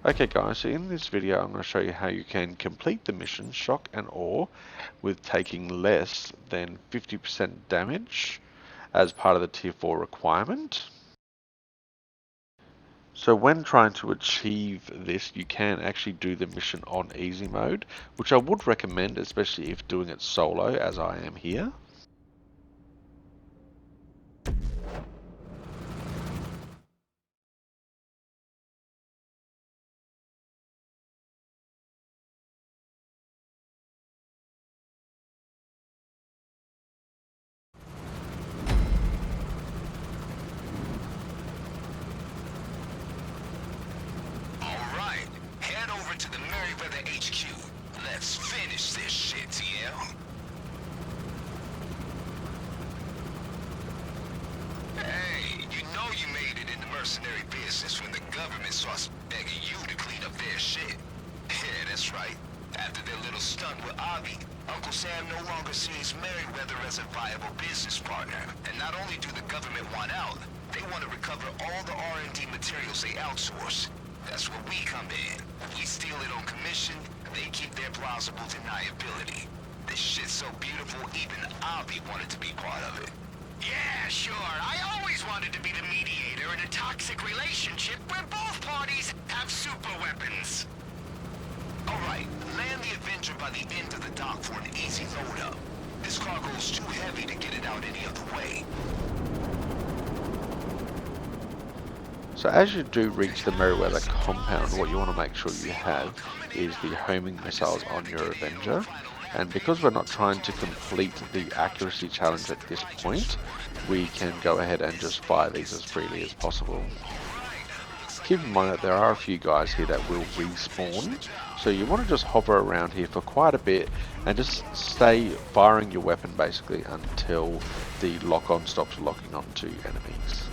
Okay guys, so in this video I'm going to show you how you can complete the mission Shock and Awe with taking less than 50% damage as part of the tier 4 requirement. So when trying to achieve this, you can actually do the mission on easy mode, which I would recommend, especially if doing it solo as I am here. Alright, head over to the Merryweather HQ. Let's finish this shit, TL. Hey, you know you made it in the mercenary business when the government starts begging you to clean up their shit. Yeah, that's right. After their little stunt with Avi, Uncle Sam no longer sees Merryweather as a viable business partner. And not only do the government want out, they want to recover all the R&D materials they outsource. That's where we come in. We steal it on commission, they keep their plausible deniability. This shit's so beautiful, even Avi wanted to be part of it. Yeah, sure. I always wanted to be the mediator in a toxic relationship where both parties have super weapons. Alright, land the Avenger by the end of the dock for an easy load-up. This cargo's too heavy to get it out any other way. So as you do reach the Merryweather compound, what you want to make sure you have is the homing missiles on your Avenger. And because we're not trying to complete the accuracy challenge at this point, we can go ahead and just fire these as freely as possible. Keep in mind that there are a few guys here that will respawn, so you want to just hover around here for quite a bit and just stay firing your weapon basically until the lock-on stops locking onto enemies.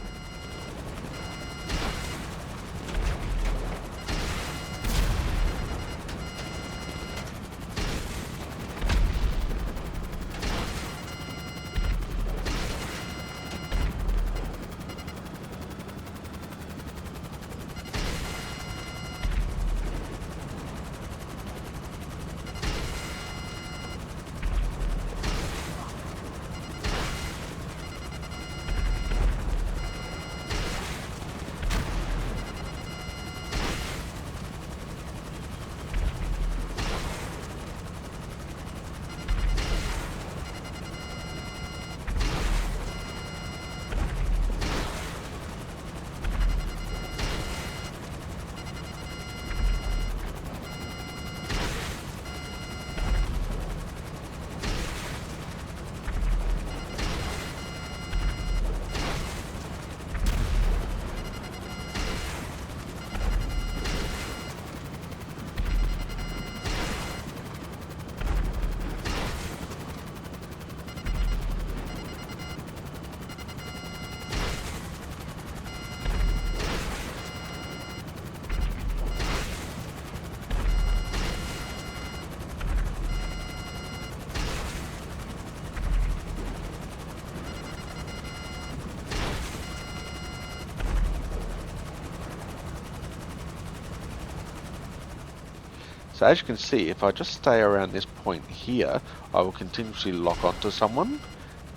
So as you can see, if I just stay around this point here, I will continuously lock onto someone,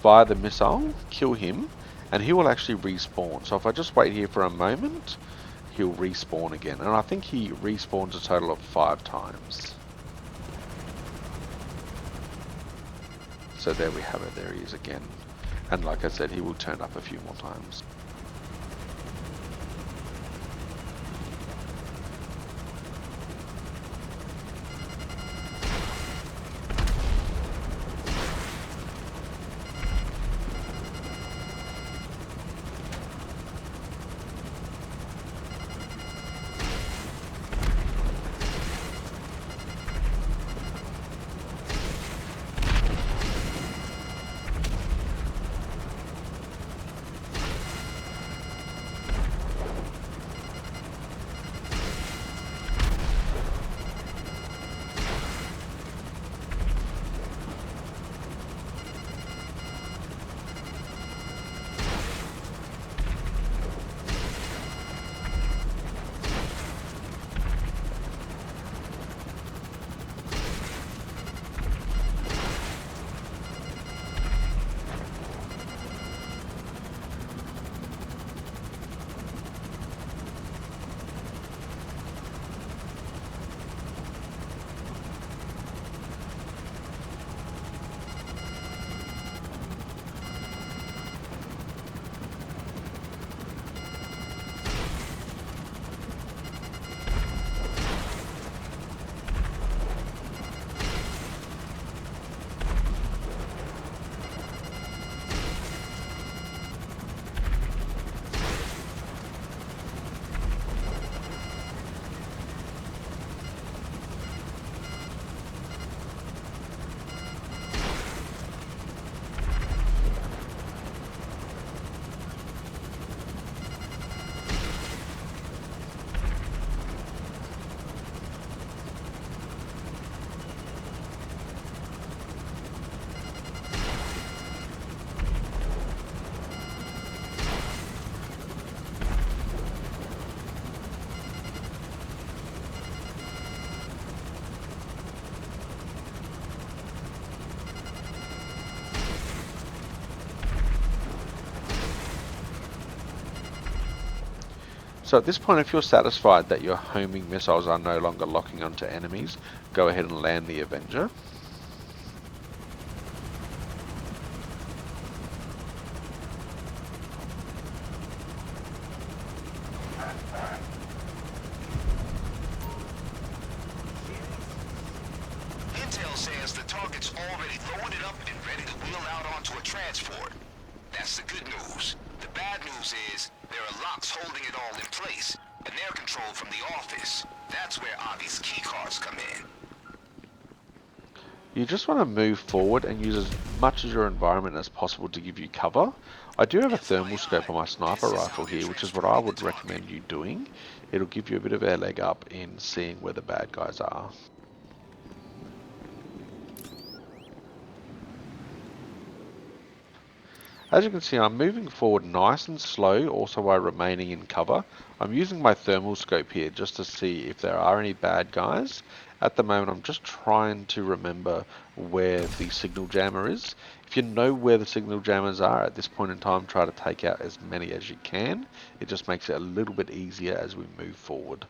fire the missile, kill him, and he will actually respawn. So if I just wait here for a moment, he'll respawn again. And I think he respawns a total of 5 times. So there we have it, there he is again. And like I said, he will turn up a few more times. So at this point, if you're satisfied that your homing missiles are no longer locking onto enemies, go ahead and land the Avenger. Intel says the target's already loaded up and ready to wheel out onto a transport. That's the good news. The bad news is there are locks holding it all in place, and they're controlled from the office. That's where Avi's keycards come in. You just want to move forward and use as much of your environment as possible to give you cover. I do have a thermal scope on my sniper rifle here, which is what I would recommend you doing. It'll give you a bit of a leg up in seeing where the bad guys are. As you can see, I'm moving forward nice and slow, also while remaining in cover. I'm using my thermal scope here just to see if there are any bad guys. At the moment, I'm just trying to remember where the signal jammer is. If you know where the signal jammers are at this point in time, try to take out as many as you can. It just makes it a little bit easier as we move forward.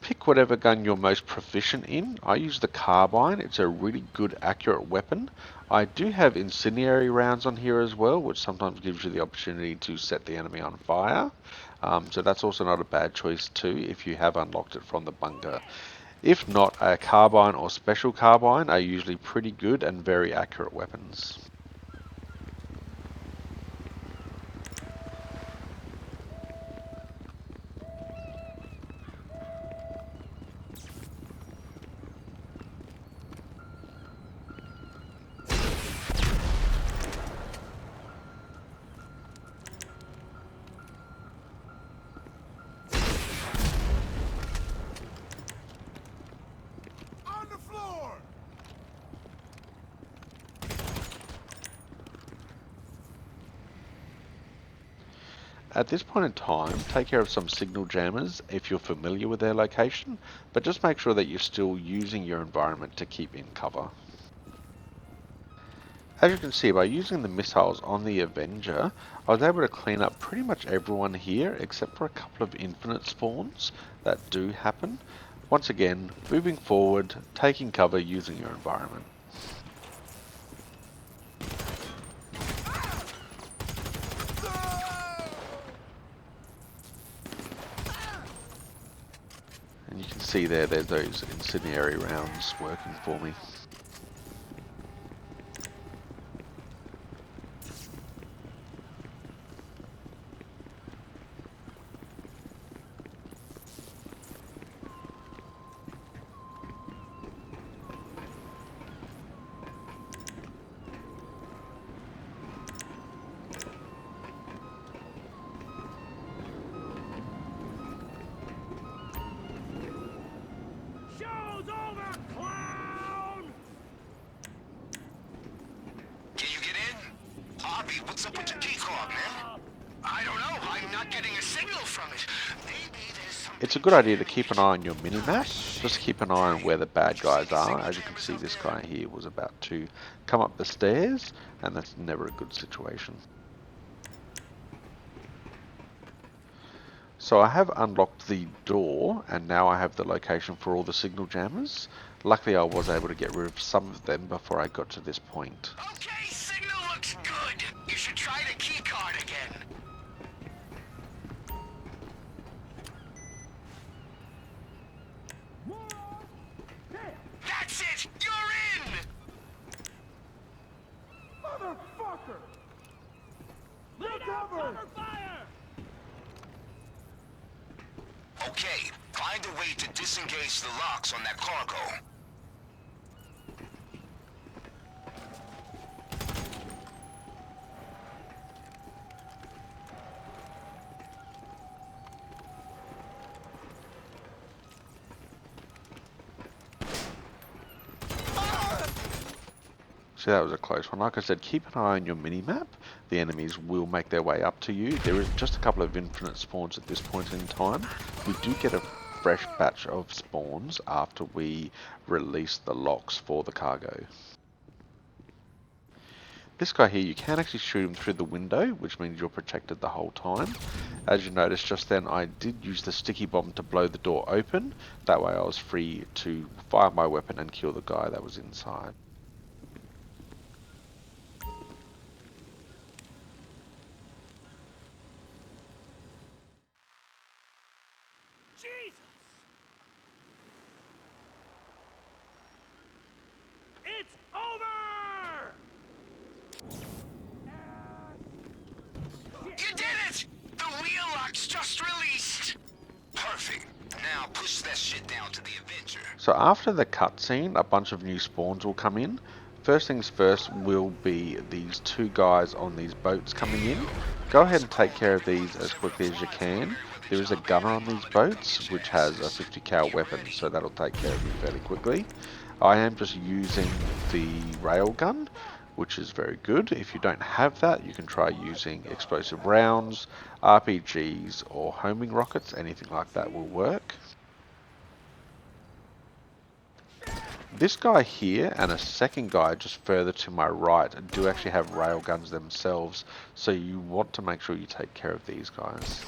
Pick whatever gun you're most proficient in. I use the carbine. It's a really good accurate weapon. I do have incendiary rounds on here as well, which sometimes gives you the opportunity to set the enemy on fire. So that's also not a bad choice too if you have unlocked it from the bunker. If not, a carbine or special carbine are usually pretty good and very accurate weapons. At this point in time, take care of some signal jammers if you're familiar with their location, but just make sure that you're still using your environment to keep in cover. As you can see, by using the missiles on the Avenger, I was able to clean up pretty much everyone here except for a couple of infinite spawns that do happen. Once again, moving forward, taking cover using your environment. And you can see there's those incendiary rounds working for me. What's up with your keycard, man? I don't know. I'm not getting a signal from it. Maybe there's something. It's a good idea to keep an eye on your mini-map. Just keep an eye on where the bad guys are. As you can see, this guy here was about to come up the stairs, and that's never a good situation. So I have unlocked the door, and now I have the location for all the signal jammers. Luckily, I was able to get rid of some of them before I got to this point. Okay, signal looks good. You should try the keycard again. That's it! You're in! Motherfucker! Look cover! Fire! Okay, find a way to disengage the locks on that cargo. So that was a close one. Like I said, keep an eye on your mini-map. The enemies will make their way up to you. There is just a couple of infinite spawns at this point in time. We do get a fresh batch of spawns after we release the locks for the cargo. This guy here, you can actually shoot him through the window, which means you're protected the whole time. As you noticed just then, I did use the sticky bomb to blow the door open. That way I was free to fire my weapon and kill the guy that was inside. Jesus! It's over! You did it! The wheel lock's just released! Perfect. Now push that shit down to the Avenger. So after the cutscene, a bunch of new spawns will come in. First things first will be these two guys on these boats coming in. Go ahead and take care of these as quickly as you can. There is a gunner on these boats which has a 50 cal weapon, so that'll take care of you fairly quickly. I am just using the railgun, which is very good. If you don't have that, you can try using explosive rounds, RPGs, or homing rockets. Anything like that will work. This guy here and a second guy just further to my right do actually have railguns themselves, so you want to make sure you take care of these guys.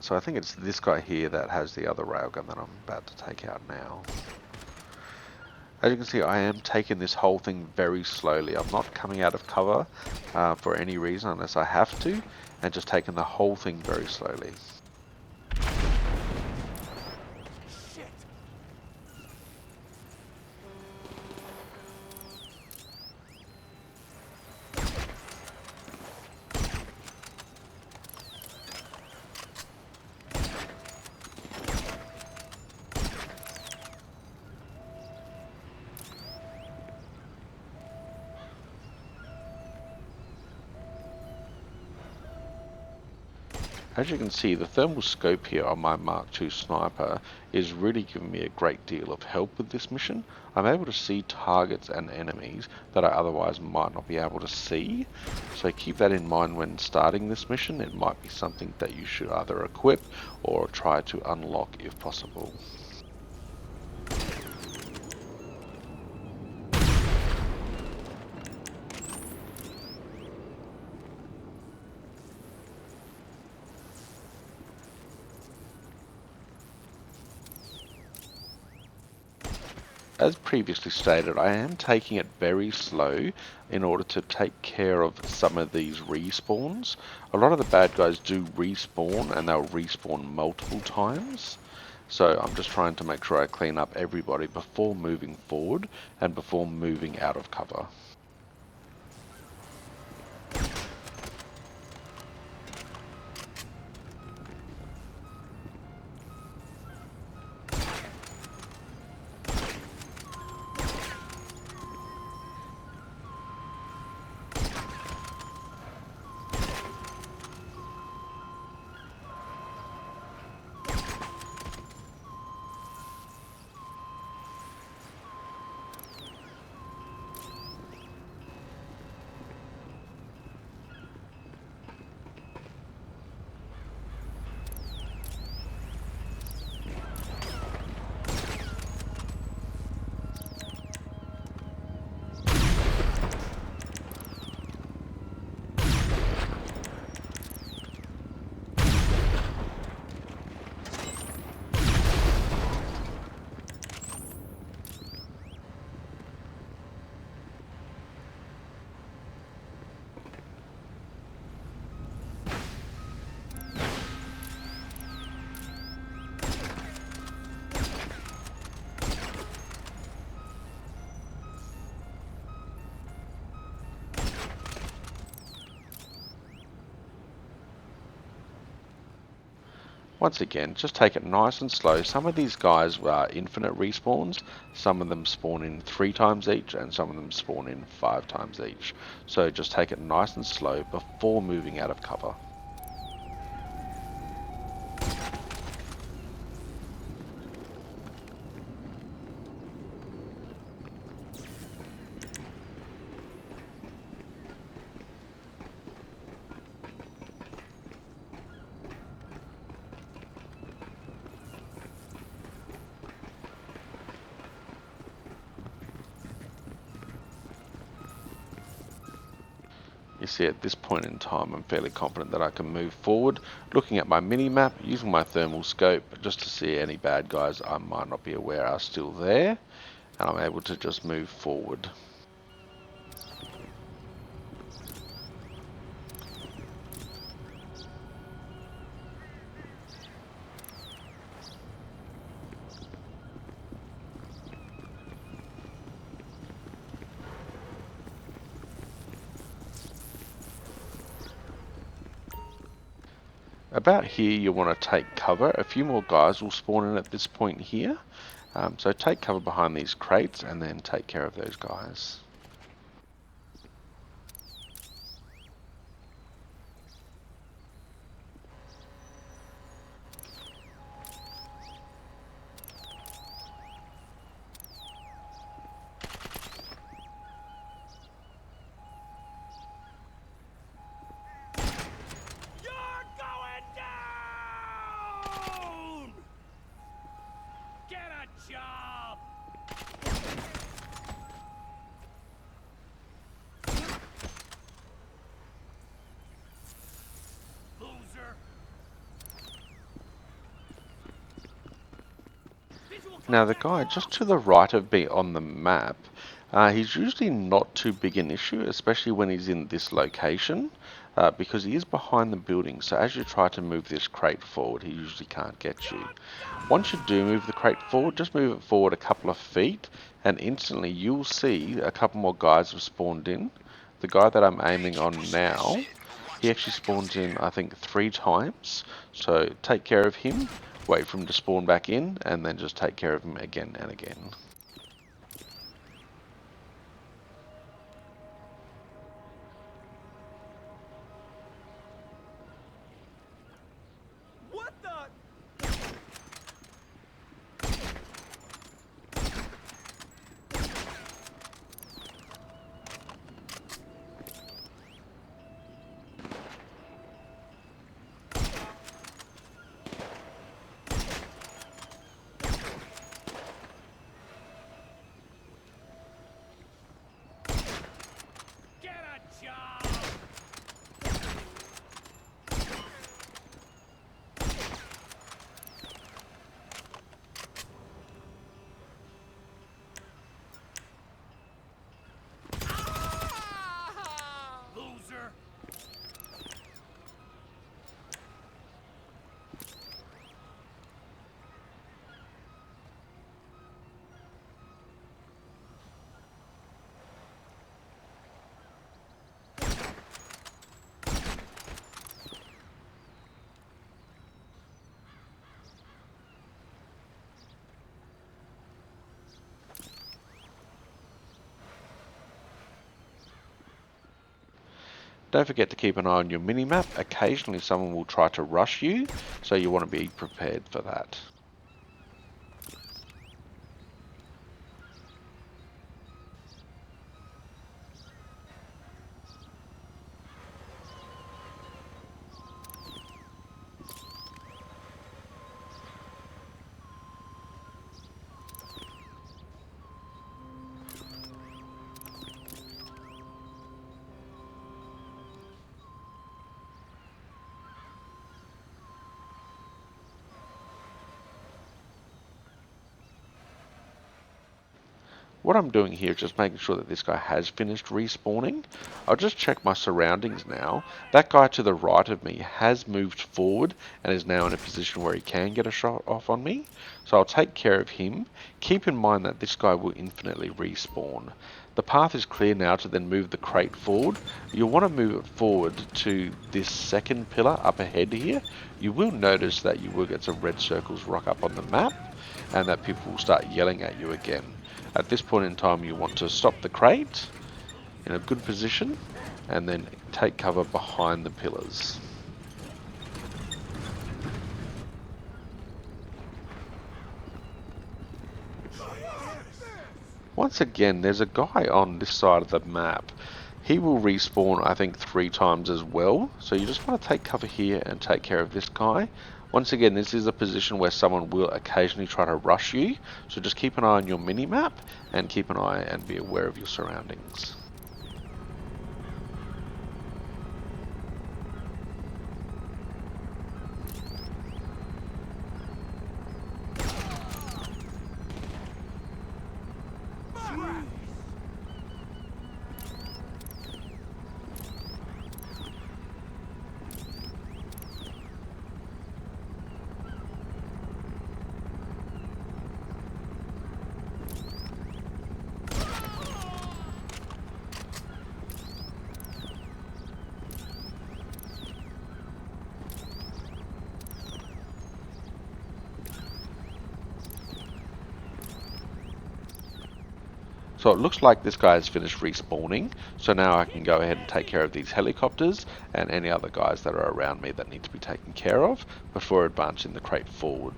So I think it's this guy here that has the other railgun that I'm about to take out now. As you can see, I am taking this whole thing very slowly. I'm not coming out of cover for any reason unless I have to, and just taking the whole thing very slowly. Shit! As you can see, the thermal scope here on my Mark II sniper is really giving me a great deal of help with this mission. I'm able to see targets and enemies that I otherwise might not be able to see. So keep that in mind when starting this mission. It might be something that you should either equip or try to unlock if possible. As previously stated, I am taking it very slow in order to take care of some of these respawns. A lot of the bad guys do respawn, and they'll respawn multiple times. So I'm just trying to make sure I clean up everybody before moving forward and before moving out of cover. Once again, just take it nice and slow. Some of these guys are infinite respawns. Some of them spawn in 3 times each, and some of them spawn in 5 times each. So just take it nice and slow before moving out of cover. You see, at this point in time, I'm fairly confident that I can move forward, looking at my mini-map, using my thermal scope, just to see any bad guys I might not be aware are still there, and I'm able to just move forward. About here, you want to take cover. A few more guys will spawn in at this point here. So take cover behind these crates and then take care of those guys. You're going down! Get a job! Loser! Now the guy just to the right of me on the map, he's usually not too big an issue, especially when he's in this location, because he is behind the building, so as you try to move this crate forward, he usually can't get you. Once you do move the crate forward, just move it forward a couple of feet, and instantly you'll see a couple more guys have spawned in. The guy that I'm aiming on now, he actually spawns in, I think, 3 times, so take care of him. Wait for him to spawn back in, and then just take care of him again and again. What the? Get a job! Loser! Don't forget to keep an eye on your minimap. Occasionally someone will try to rush you, so you want to be prepared for that. What I'm doing here is just making sure that this guy has finished respawning. I'll just check my surroundings now. That guy to the right of me has moved forward and is now in a position where he can get a shot off on me. So I'll take care of him. Keep in mind that this guy will infinitely respawn. The path is clear now to then move the crate forward. You'll want to move it forward to this second pillar up ahead here. You will notice that you will get some red circles rock up on the map and that people will start yelling at you again. At this point in time, you want to stop the crate in a good position and then take cover behind the pillars. Once again, there's a guy on this side of the map. He will respawn, I think, 3 times as well. So you just want to take cover here and take care of this guy. Once again, this is a position where someone will occasionally try to rush you. So just keep an eye on your mini-map and keep an eye and be aware of your surroundings. So it looks like this guy has finished respawning, so now I can go ahead and take care of these helicopters and any other guys that are around me that need to be taken care of before advancing the crate forward.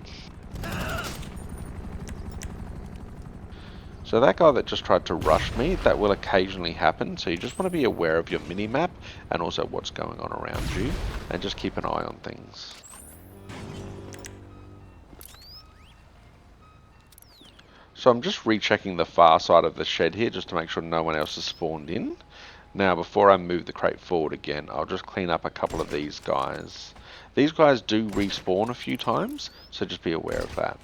So that guy that just tried to rush me, that will occasionally happen, so you just want to be aware of your mini-map and also what's going on around you, and just keep an eye on things. So I'm just rechecking the far side of the shed here just to make sure no one else has spawned in. Now before I move the crate forward again, I'll just clean up a couple of these guys. These guys do respawn a few times, so just be aware of that.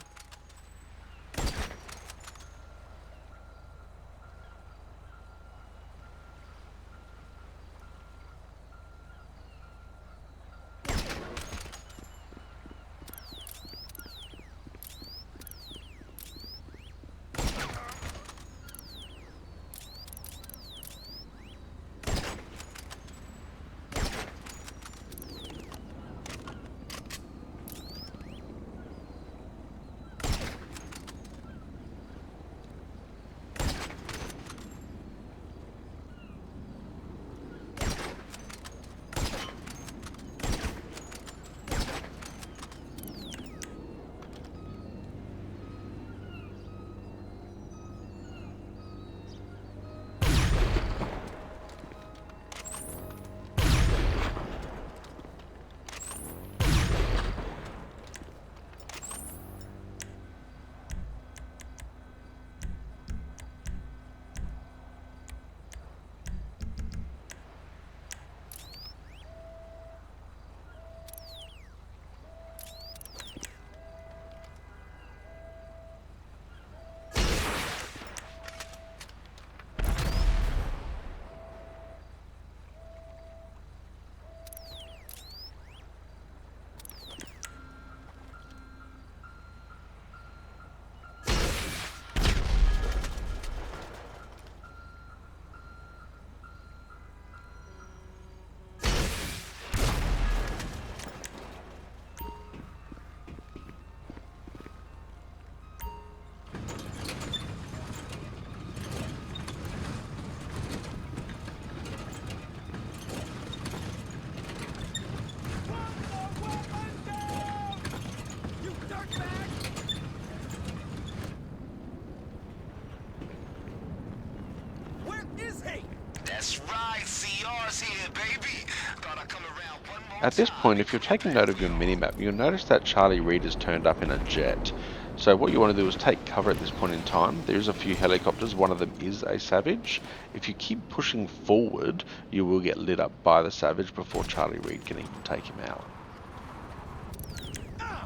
At this point, if you're taking note of your minimap, you'll notice that Charlie Reed is turned up in a jet. So what you want to do is take cover at this point in time. There's a few helicopters, one of them is a Savage. If you keep pushing forward, you will get lit up by the Savage before Charlie Reed can even take him out.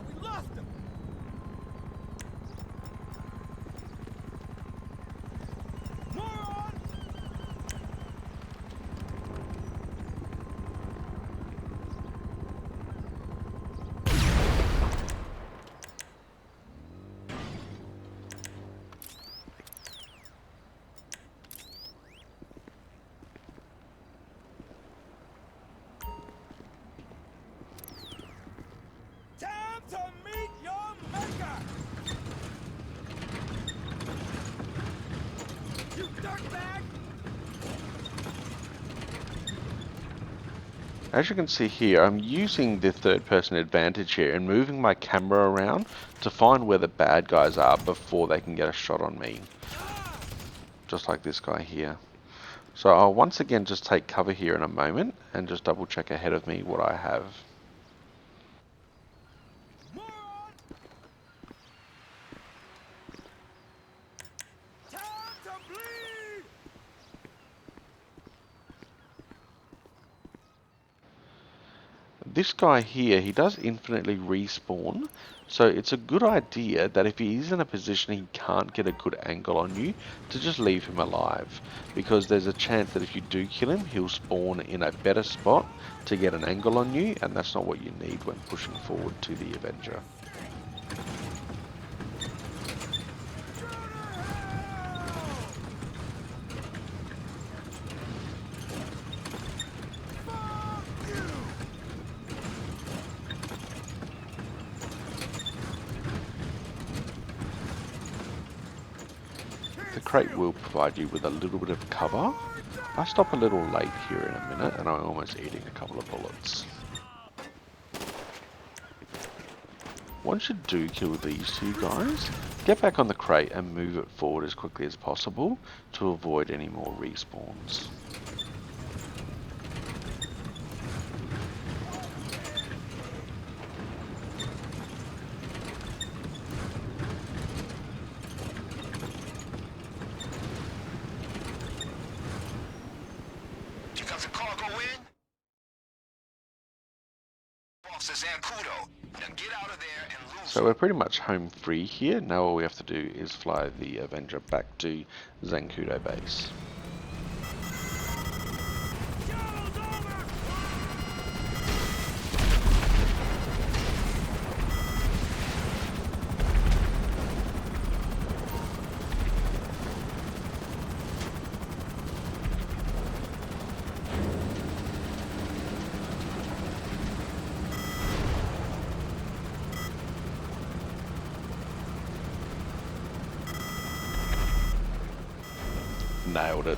We lost him. Moron! Time to meet your maker! You dirtbag! As you can see here, I'm using the third person advantage here and moving my camera around to find where the bad guys are before they can get a shot on me. Just like this guy here. So I'll once again just take cover here in a moment and just double check ahead of me what I have. Moron! Time to bleed! This guy here, he does infinitely respawn, so it's a good idea that if he is in a position he can't get a good angle on you, to just leave him alive, because there's a chance that if you do kill him, he'll spawn in a better spot to get an angle on you, and that's not what you need when pushing forward to the Avenger. The crate will provide you with a little bit of cover. I stop a little late here in a minute and I'm almost eating a couple of bullets. Once you do kill these two guys, get back on the crate and move it forward as quickly as possible to avoid any more respawns. Here comes a cargo in. Officer Zancudo. Now get out of there and lose. So we're pretty much home free here. Now all we have to do is fly the Avenger back to Zancudo base. Show's over! Nailed it.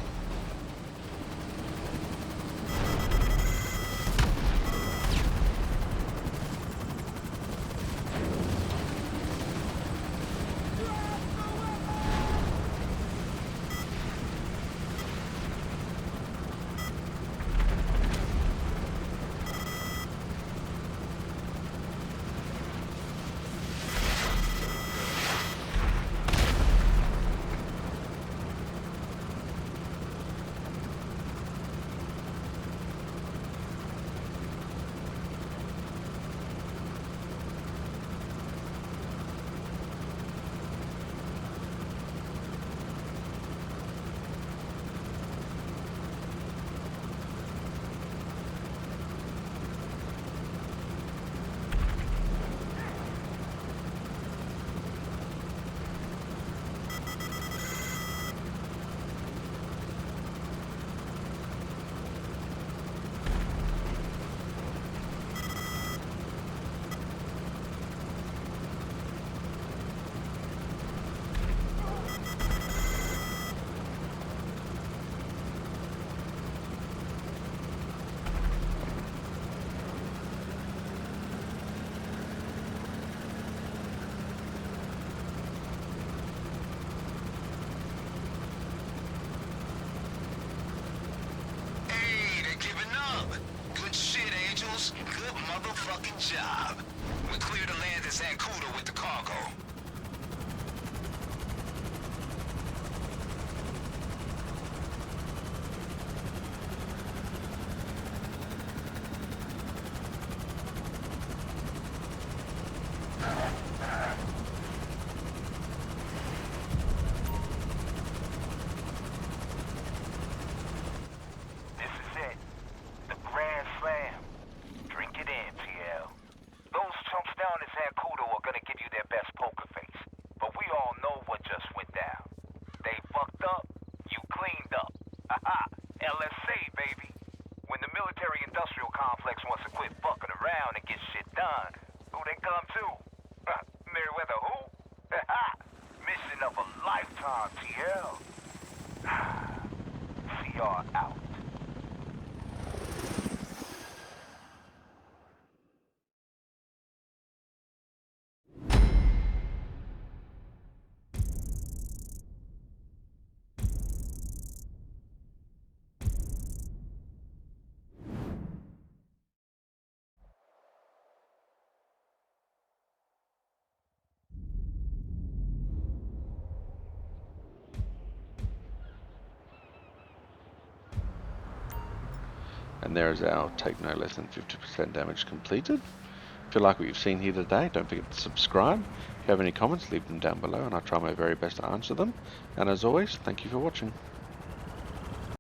Good motherfucking job. We're clear to land at Zancudo with the cargo. And there is our take no less than 50% damage completed. If you like what you've seen here today, don't forget to subscribe. If you have any comments, leave them down below and I'll try my very best to answer them. And as always, thank you for watching.